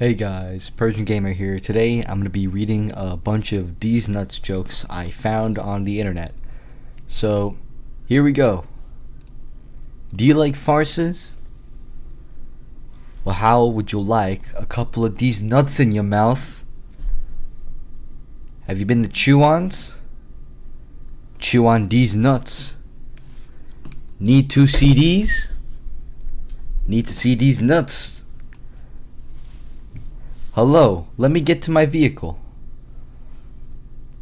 Hey guys, Persian Gamer here. Today I'm going to be reading a bunch of D's Nuts jokes I found on the internet. So, here we go. Do you like farces? Well, how would you like a couple of these nuts in your mouth? Have you been to Chew-Ons? Chew on these nuts. Need two CDs? Need to see these nuts. Hello, let me get to my vehicle.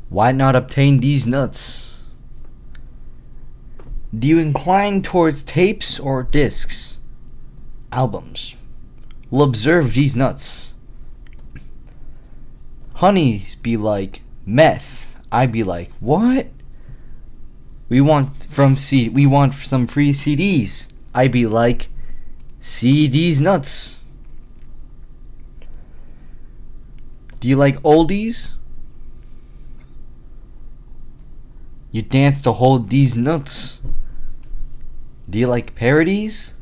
Why not obtain these nuts? Do you incline towards tapes or discs? Albums. Will observe these nuts. Honeys be like, meth. I be like, what? We want some free CDs. I be like, see these nuts. Do you like oldies? You dance to hold these nuts. Do you like parodies?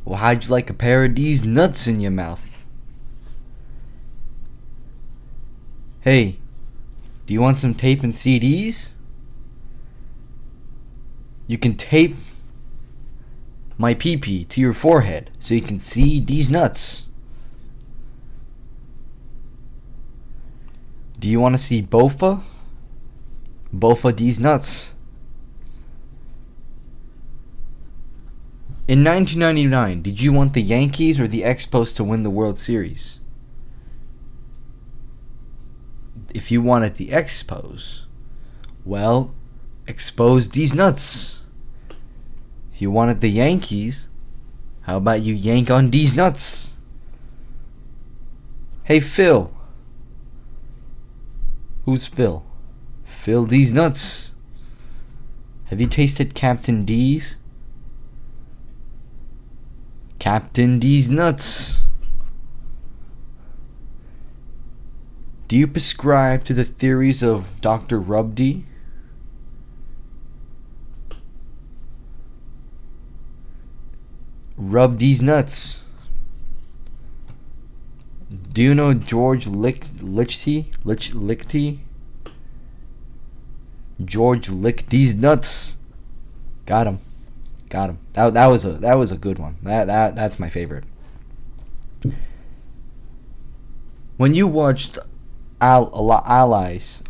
Well, how'd you like a pair of these nuts in your mouth? Hey, do you want some tape and CDs? You can tape my pee-pee to your forehead so you can see these nuts. Do you want to see Bofa? Bofa these nuts. In 1999, did you want the Yankees or the Expos to win the World Series? If you wanted the Expos, well, expose these nuts. If you wanted the Yankees, how about you yank on these nuts? Hey Phil. Who's Phil? Phil these nuts. Have you tasted Captain D's? Captain D's nuts. Do you prescribe to the theories of Dr. Rubdy? Rub these nuts. Do you know George Lichty? George lick these nuts. Got him. That was a good one. That's my favorite. When you watched Elias,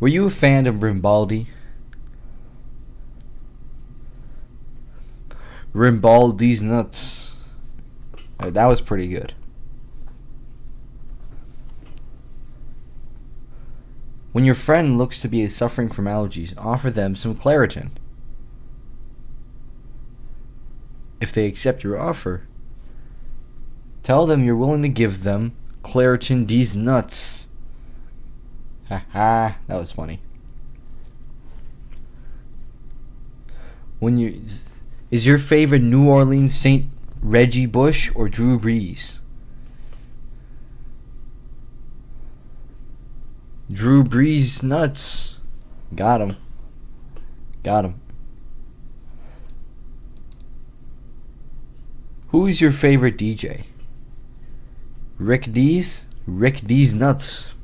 were you a fan of Rimbaldi? Rimbald these nuts. That was pretty good. When your friend looks to be suffering from allergies, offer them some Claritin. If they accept your offer, tell them you're willing to give them Claritin these nuts. Haha, that was funny. Is your favorite New Orleans Saint Reggie Bush or Drew Brees? Drew Brees nuts. Got him. Who is your favorite DJ? Rick Deez? Rick Deez nuts.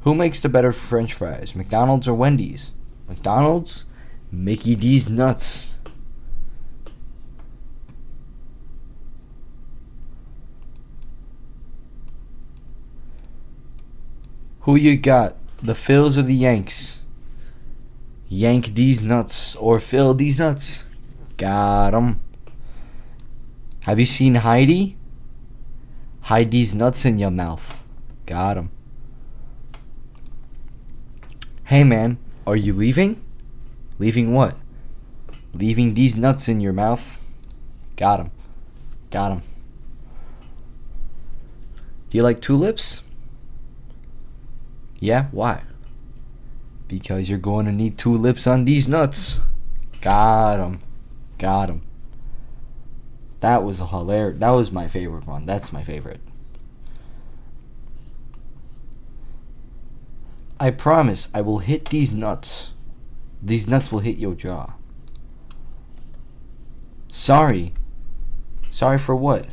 Who makes the better French fries? McDonald's or Wendy's? McDonald's? Mickey D's nuts. Who you got? The Phils or the Yanks? Yank these nuts or Phil these nuts. Got 'em. Have you seen Heidi? Hide these nuts in your mouth. Got 'em. Hey man, are you leaving? Leaving what? Leaving these nuts in your mouth. Got 'em. Do you like tulips? Yeah, why? Because you're going to need two lips on these nuts. Got 'em. That was hilarious. That was my favorite one. That's my favorite. I promise I will hit these nuts. These nuts will hit your jaw. Sorry. Sorry for what?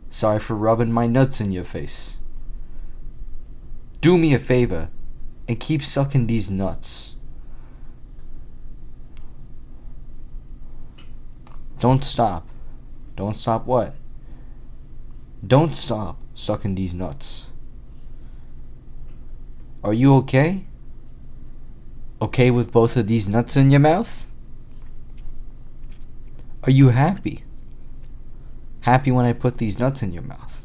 Sorry for rubbing my nuts in your face. Do me a favor and keep sucking these nuts. Don't stop. Don't stop what? Don't stop sucking these nuts. Are you okay? Okay with both of these nuts in your mouth? Are you happy? Happy when I put these nuts in your mouth?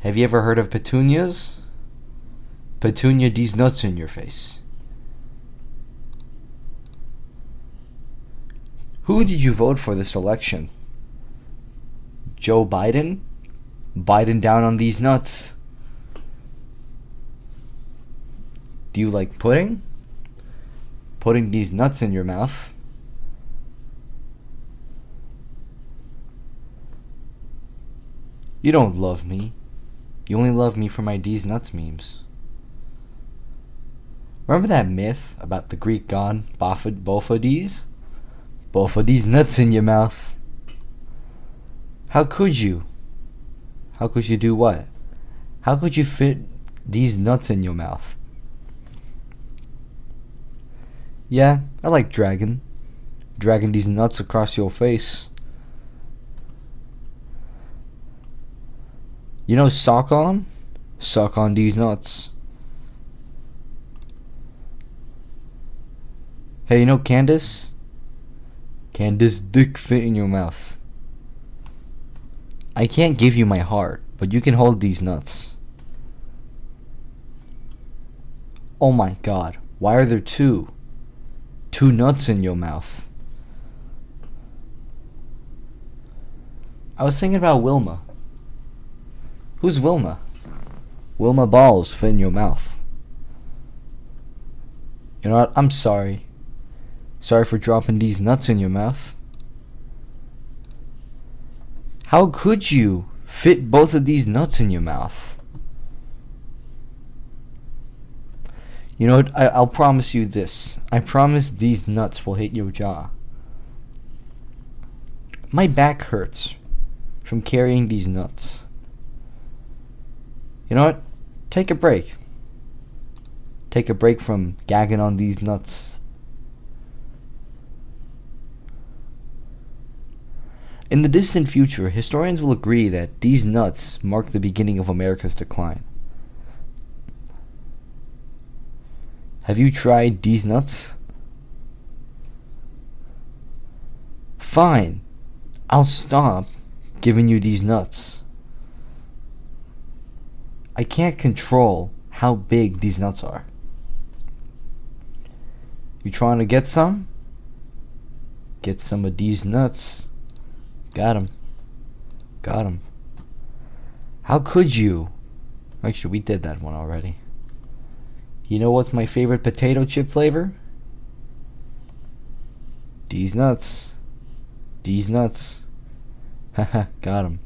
Have you ever heard of petunias? Petunia these nuts in your face. Who did you vote for this election? Joe Biden? Biden down on these nuts. Do you like pudding? Putting these nuts in your mouth. You don't love me. You only love me for my D's nuts memes. Remember that myth about the Greek god Bophades? Bophades nuts in your mouth. How could you? How could you do what? How could you fit these nuts in your mouth? Yeah, I like dragging these nuts across your face. You know suck on? Suck on these nuts. Hey, you know Candace? Candace dick fit in your mouth. I can't give you my heart, but you can hold these nuts. Oh my god, why are there two nuts in your mouth? I was thinking about Wilma. Who's Wilma? Wilma balls fit in your mouth. You know what? I'm sorry. Sorry for dropping these nuts in your mouth. How could you fit both of these nuts in your mouth? You know what? I'll promise you this. I promise these nuts will hit your jaw. My back hurts from carrying these nuts. You know what? Take a break. Take a break from gagging on these nuts. In the distant future, historians will agree that these nuts mark the beginning of America's decline. Have you tried these nuts? Fine. I'll stop giving you these nuts. I can't control how big these nuts are. You trying to get some? Get some of these nuts. Got 'em. Got 'em. How could you? Actually, we did that one already. You know what's my favorite potato chip flavor? These nuts. These nuts. Haha, got 'em.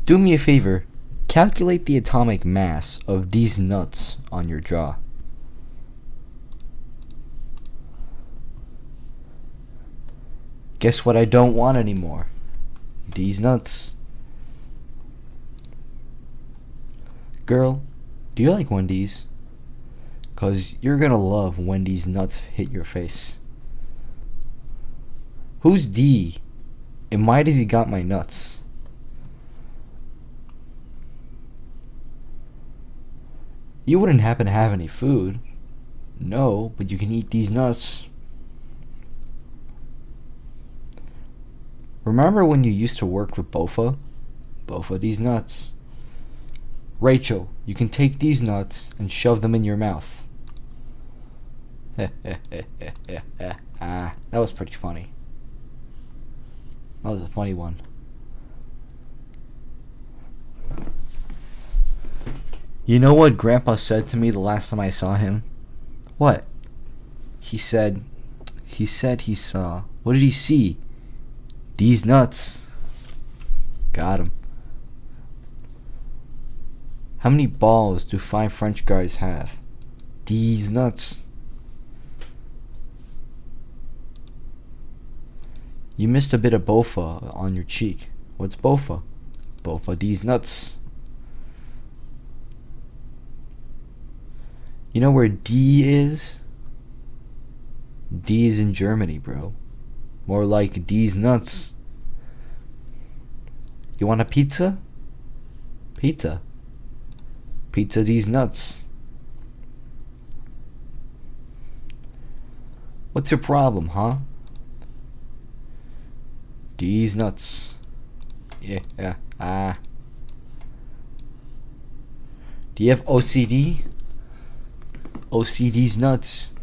Do me a favor. Calculate the atomic mass of these nuts on your jaw. Guess what I don't want anymore? These nuts. Girl, do you like Wendy's? 'Cause you're gonna love when these nuts hit your face. Who's D? And why does he got my nuts? You wouldn't happen to have any food. No, but you can eat these nuts. Remember when you used to work with Bofa? Bofa these nuts. Rachel, you can take these nuts and shove them in your mouth. That was pretty funny. That was a funny one. You know what Grandpa said to me the last time I saw him? What? He said he saw. What did he see? These nuts. Got him. How many balls do 5 French guys have? These nuts. You missed a bit of bofa on your cheek. What's bofa? Bofa these nuts. You know where D is? D is in Germany, bro. More like D's nuts. You want a pizza? Pizza. Pizza D's nuts. What's your problem, huh? D's nuts. Yeah. Do you have OCD? OCD's nuts.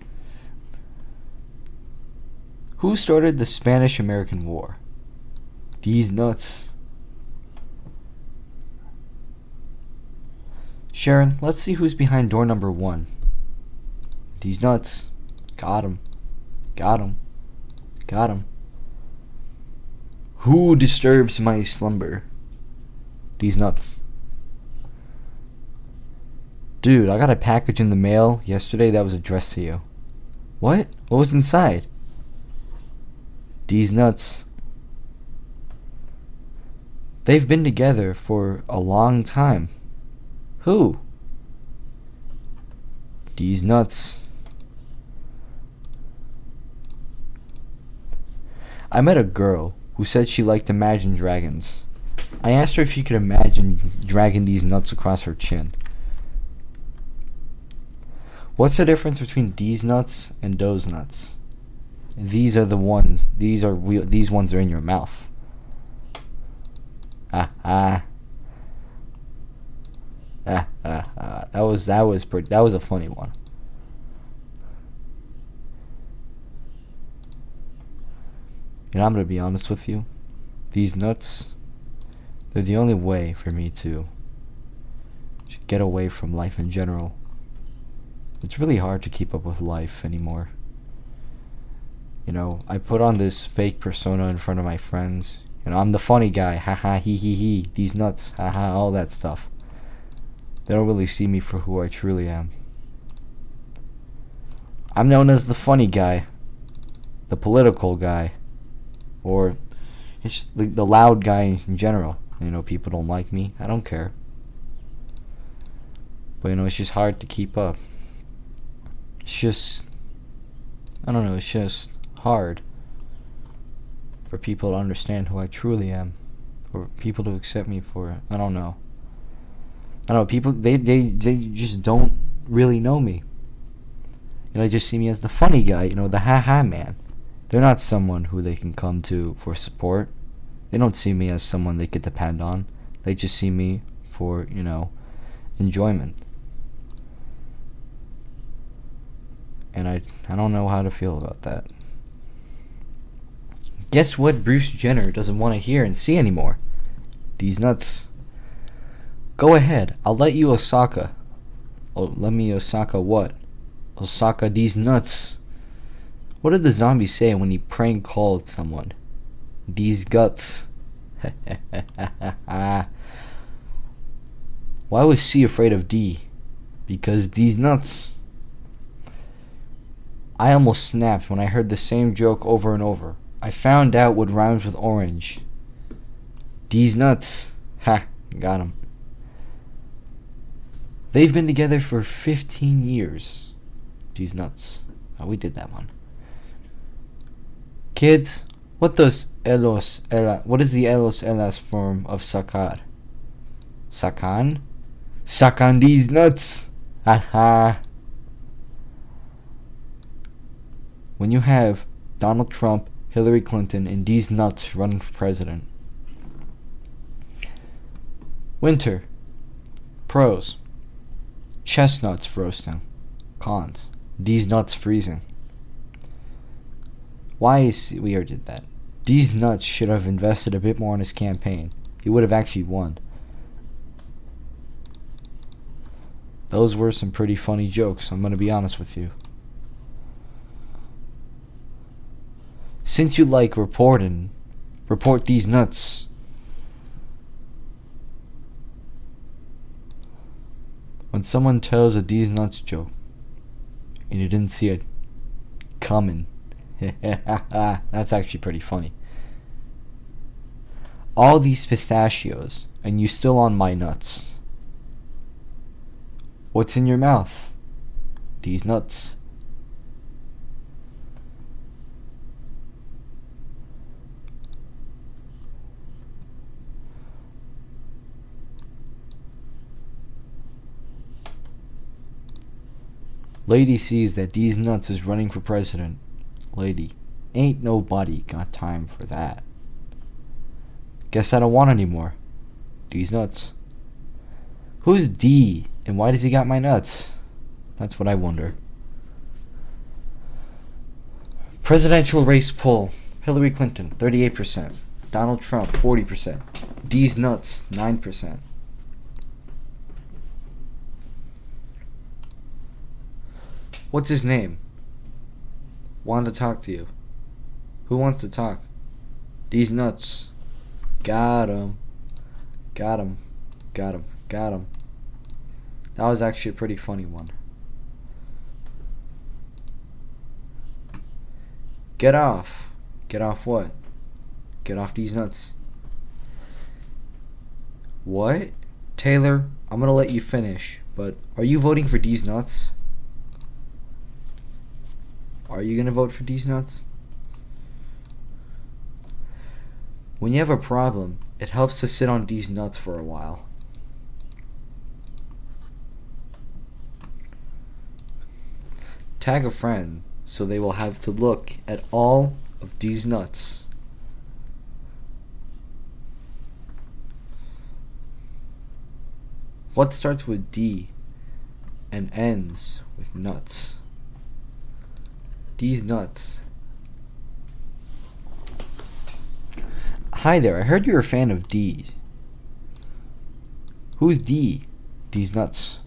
Who started the Spanish-American War? D's nuts. Sharon, let's see who's behind door number 1. D's nuts. Got him. Got him. Got him. Who disturbs my slumber? These nuts. Dude, I got a package in the mail yesterday that was addressed to you. What? What was inside? These nuts. They've been together for a long time. Who? These nuts. I met a girl who said she liked Imagine Dragons. I asked her if she could imagine dragging these nuts across her chin. What's the difference between these nuts and those nuts? These are the ones. These ones are in your mouth. That was a funny one. You know, I'm gonna be honest with you. These nuts, they're the only way for me to get away from life in general. It's really hard to keep up with life anymore. You know, I put on this fake persona in front of my friends. You know, I'm the funny guy. Haha, he. These nuts. Haha, all that stuff. They don't really see me for who I truly am. I'm known as the funny guy, the political guy, or it's the loud guy in general. You know, people don't like me. I don't care. But you know, it's just hard to keep up. It's just, I don't know, it's just hard for people to understand who I truly am, or people to accept me for, I don't know. People, they just don't really know me. You know, they just see me as the funny guy, you know, the ha-ha man. They're not someone who they can come to for support. They don't see me as someone they could depend on. They just see me for, you know, enjoyment. And I don't know how to feel about that. Guess what Bruce Jenner doesn't want to hear and see anymore? These nuts. Go ahead, I'll let you Osaka. Oh, let me Osaka what? Osaka these nuts. What did the zombie say when he prank called someone? These guts. Why was C afraid of D? Because these nuts. I almost snapped when I heard the same joke over and over. I found out what rhymes with orange. These nuts. Ha, got him. They've been together for 15 years. These nuts. Oh, we did that one. Kids, what is the elos elas form of sakar? Sakan? Sakan these nuts. Haha. When you have Donald Trump, Hillary Clinton, and these nuts running for president. Winter. Pros. Chestnuts roasting. Cons. These nuts freezing. We already did that. These nuts should have invested a bit more in his campaign. He would have actually won. Those were some pretty funny jokes, I'm going to be honest with you. Since you like reporting, report these nuts. When someone tells a these nuts joke, and you didn't see it coming, that's actually pretty funny. All these pistachios, and you still on my nuts. What's in your mouth? These nuts. Lady sees that these nuts is running for president. Lady, ain't nobody got time for that. Guess I don't want any more. These nuts. Who's D, and why does he got my nuts? That's what I wonder. Presidential race poll. Hillary Clinton, 38%. Donald Trump, 40%. D's nuts, 9%. What's his name? Want to talk to you. Who wants to talk? These nuts. Got him. Got him. Got him. Got him. That was actually a pretty funny one. Get off. Get off what? Get off these nuts. What? Taylor, I'm gonna let you finish, but are you voting for these nuts? Are you gonna vote for these nuts? When you have a problem, it helps to sit on these nuts for a while. Tag a friend so they will have to look at all of these nuts. What starts with D and ends with nuts? These nuts. Hi there, I heard you're a fan of D's. Who's D? These nuts.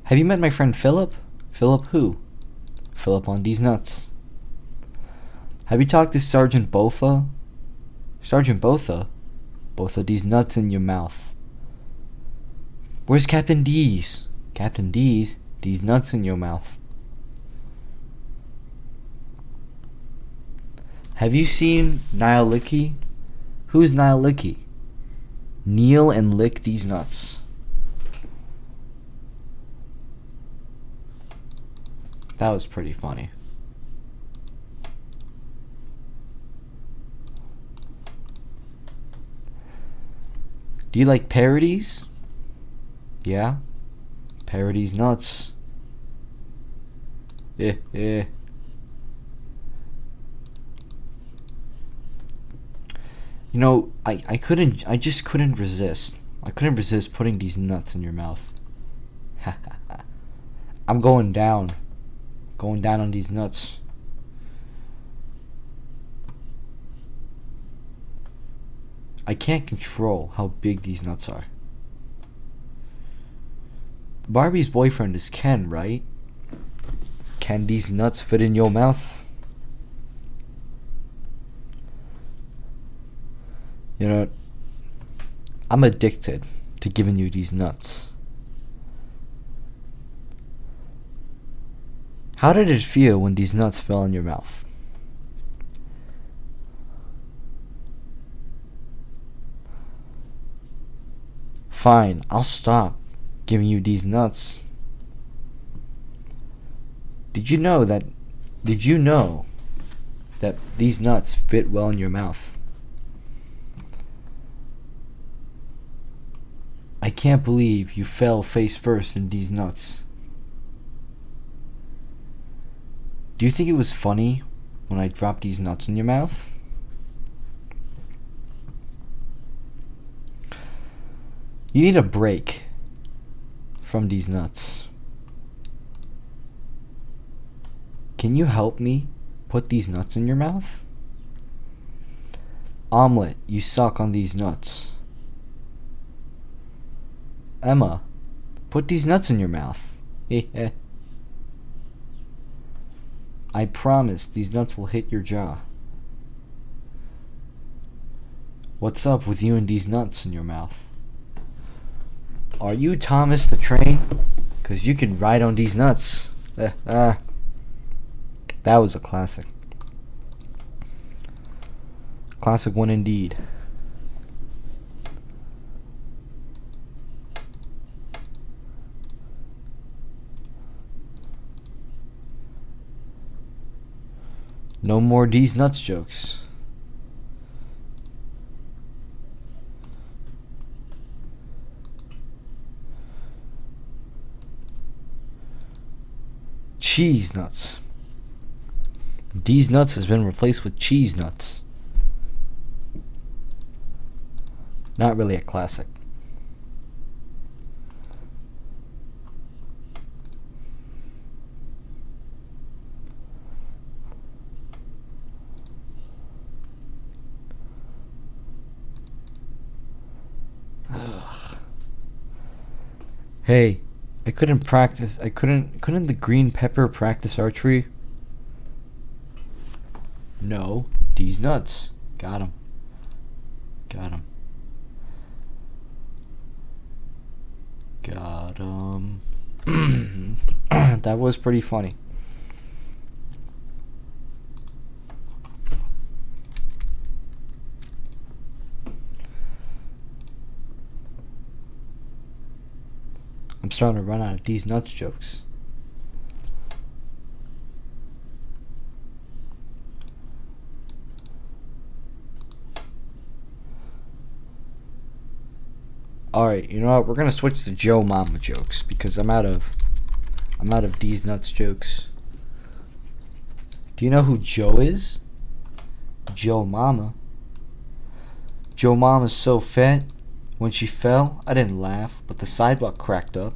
Have you met my friend Philip? Philip who? Philip on these nuts. Have you talked to Sergeant Botha? Sergeant Botha? Both of these nuts in your mouth. Where's Captain D's? Captain D's? These nuts in your mouth. Have you seen Niall Licky? Who's Niall Licky? Kneel and lick these nuts. That was pretty funny. Do you like parodies? Yeah? Parodies nuts. You know, I just couldn't resist. I couldn't resist putting these nuts in your mouth. I'm going down. Going down on these nuts. I can't control how big these nuts are. Barbie's boyfriend is Ken, right? Can these nuts fit in your mouth? You know, I'm addicted to giving you these nuts. How did it feel when these nuts fell in your mouth? Fine, I'll stop giving you these nuts. Did you know that these nuts fit well in your mouth? I can't believe you fell face first in these nuts. Do you think it was funny when I dropped these nuts in your mouth? You need a break from these nuts. Can you help me put these nuts in your mouth? Omelet, you suck on these nuts. Emma, put these nuts in your mouth. I promise these nuts will hit your jaw. What's up with you and these nuts in your mouth? Are you Thomas the Train? 'Cause you can ride on these nuts. That was a classic. classic one indeed. No more D's nuts jokes. Cheese nuts. D's nuts has been replaced with cheese nuts. Not really a classic. Ugh. Hey, I couldn't practice. Couldn't the green pepper practice archery? No, D's nuts. Got him. Got him. Got him. That was pretty funny. I'm starting to run out of D's nuts jokes. Alright, you know what? We're gonna switch to Joe Mama jokes because I'm out of D's nuts jokes. Do you know who Joe is? Joe Mama. Joe Mama's so fat, when she fell, I didn't laugh, but the sidewalk cracked up.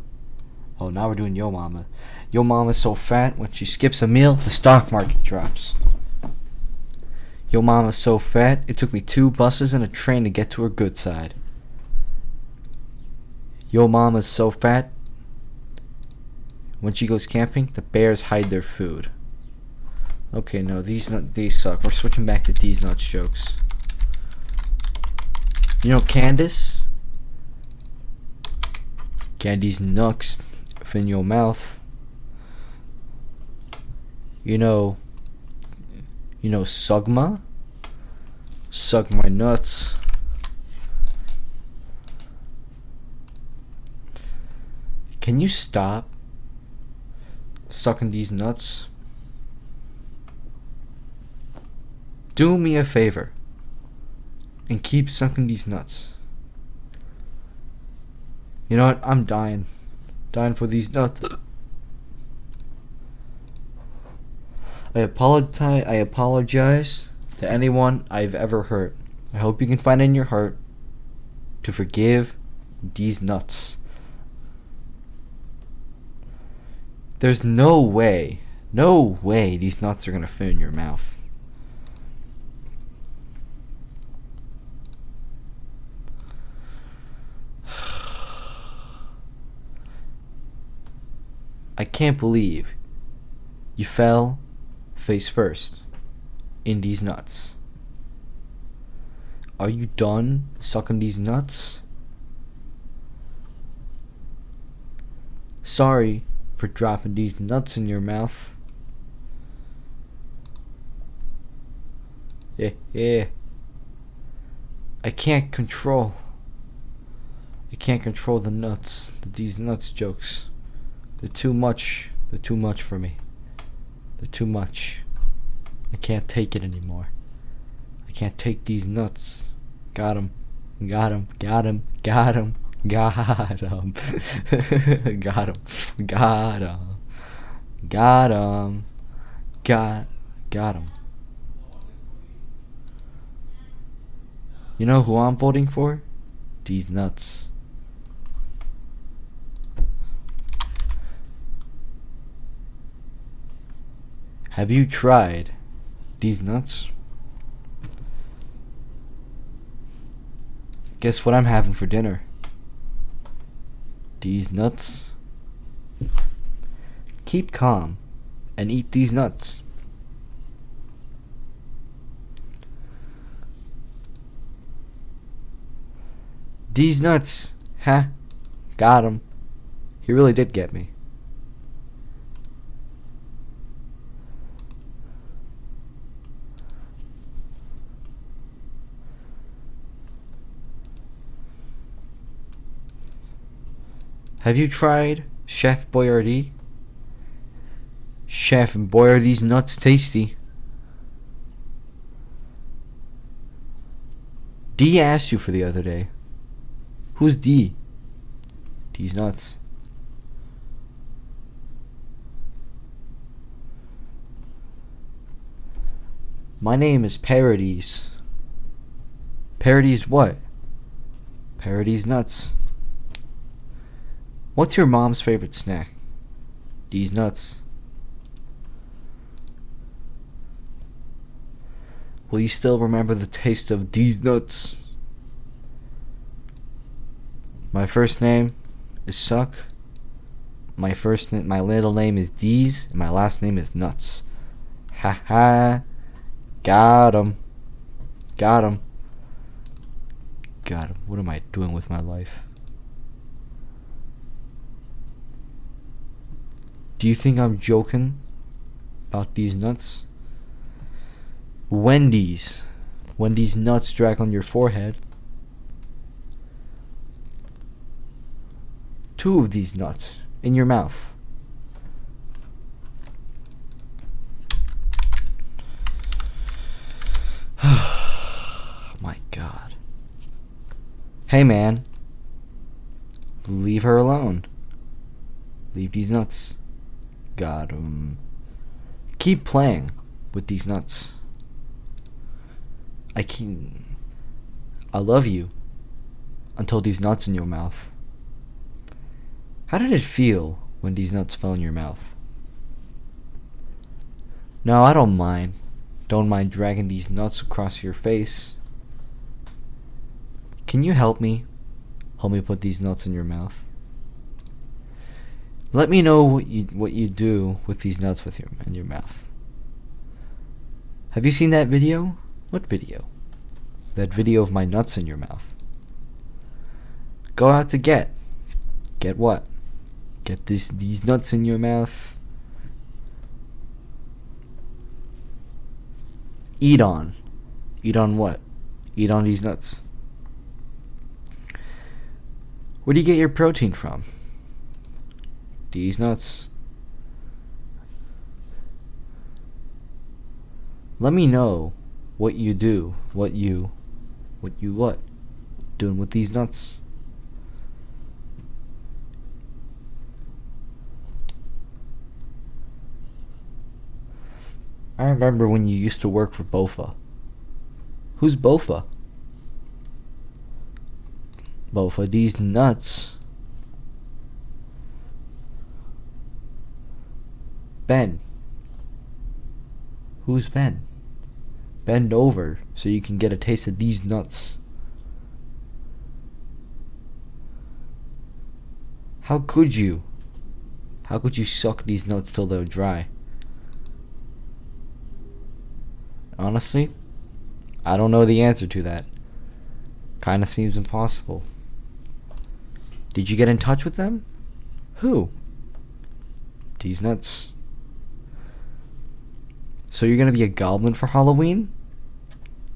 Oh, now we're doing Yo Mama. Yo Mama's so fat, when she skips a meal, the stock market drops. Yo Mama's so fat, it took me 2 buses and a train to get to her good side. Yo Mama's so fat, when she goes camping, the bears hide their food. Okay, no, these suck. We're switching back to these nuts jokes. You know Candace? Candy's nuts in your mouth. You know Sugma? Suck my nuts. Can you stop sucking these nuts? Do me a favor and keep sucking these nuts. You know what? I'm dying. Dying for these nuts. I apologize to anyone I've ever hurt. I hope you can find in your heart to forgive these nuts. There's no way these nuts are gonna fit in your mouth. I can't believe you fell face first in these nuts. Are you done sucking these nuts? Sorry for dropping these nuts in your mouth. Yeah. I can't control the nuts. These nuts jokes. They're too much for me. They're too much. I can't take it anymore. I can't take these nuts. Got him. Got him. Got him. Got him. Got him. Got him. Got him. Got him. Got him. You know who I'm voting for? These nuts. Have you tried these nuts? Guess what I'm having for dinner? These nuts. Keep calm and eat these nuts. These nuts. Ha. Got him. He really did get me. Have you tried Chef Boyardee? Chef Boyardee's nuts tasty. D asked you for the other day. Who's D? D's nuts. My name is Parodies. Parodies what? Parodies nuts. What's your mom's favorite snack? D's nuts. Will you still remember the taste of D's nuts? My first name is Suck. My middle name is Deez, and my last name is Nuts. Ha ha. Got him. Got him. Got him. What am I doing with my life? Do you think I'm joking about these nuts? Wendy's. When these nuts drag on your forehead. 2 of these nuts in your mouth. My God. Hey man. Leave her alone. Leave these nuts. Got 'em. Keep playing with these nuts. I love you until these nuts in your mouth. How did it feel when these nuts fell in your mouth? No, I don't mind. Don't mind dragging these nuts across your face. Can you help me? Help me put these nuts in your mouth. Let me know what you do with these nuts in your mouth. Have you seen that video? What video? That video of my nuts in your mouth. Go out to get what? Get these nuts in your mouth. Eat on. Eat on what? Eat on these nuts. Where do you get your protein from? These nuts. Let me know what you do, what doing with these nuts. I remember when you used to work for Bofa. Who's Bofa? Bofa, these nuts. Ben. Who's Ben? Bend over so you can get a taste of these nuts. How could you? How could you suck these nuts till they're dry? Honestly, I don't know the answer to that. Kinda seems impossible. Did you get in touch with them? Who? These nuts. So you're gonna be a goblin for Halloween?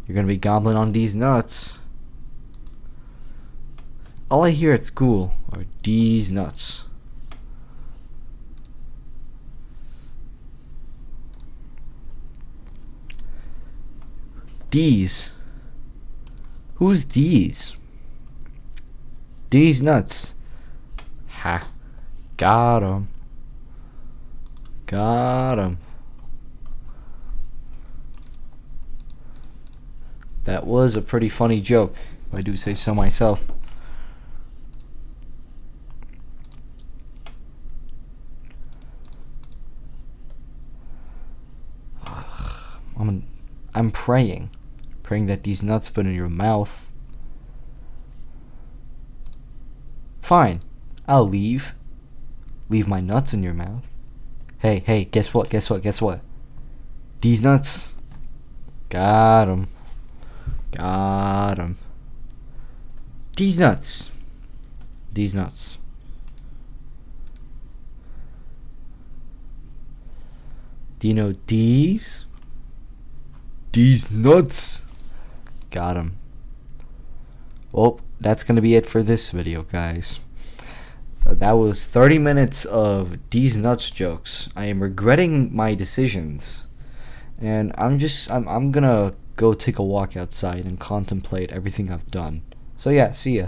You're gonna be goblin on these nuts. All I hear at school are these nuts. Deez. Who's Deez? These nuts. Ha. Got 'em. Got 'em. That was a pretty funny joke, if I do say so myself. I'm praying that these nuts fit in your mouth. Fine, I'll leave my nuts in your mouth. Hey, guess what? These nuts. Got 'em. Got 'em. These nuts. These nuts. Do you know these? These nuts. Got 'em. Well, that's gonna be it for this video, guys. That was 30 minutes of these nuts jokes. I am regretting my decisions. And I'm gonna go take a walk outside and contemplate everything I've done. So yeah, see ya.